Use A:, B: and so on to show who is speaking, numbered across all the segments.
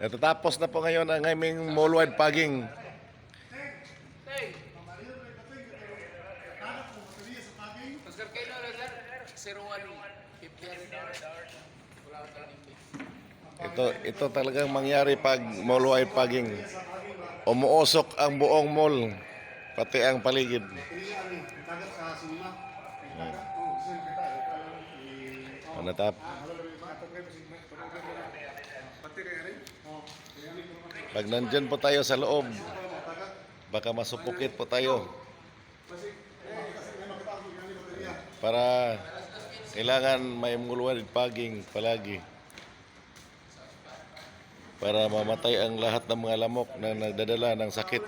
A: Natatapos na po ngayon ang aming mall-wide fogging.
B: Oscar Kilo, 01
A: Ito talagang mangyari pag mall-wide fogging. Umuusok ang buong mall, pati ang paligid. Pag nandyan po tayo sa loob, baka masupukit po tayo. Para kailangan may mall-wide fogging palagi. Para mamatay ang lahat ng mga lamok na nagdadala ng sakit.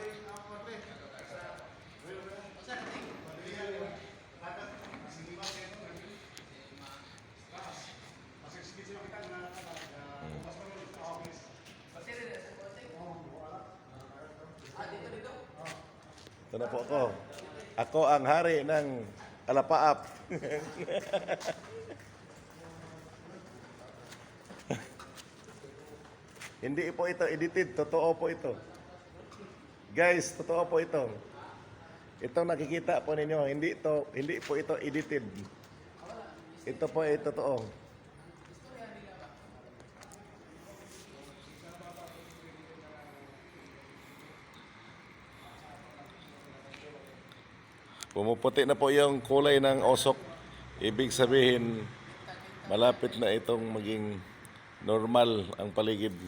A: Ito na po ako. Ako ang hari ng Alapaap. Hindi po ito edited, totoo po ito. Guys, totoo po ito. Itong nakikita po ninyo, hindi po ito edited. Ito po ay totoo. Pumuputi na po yung kulay ng osok. Ibig sabihin, malapit na itong maging normal ang paligid.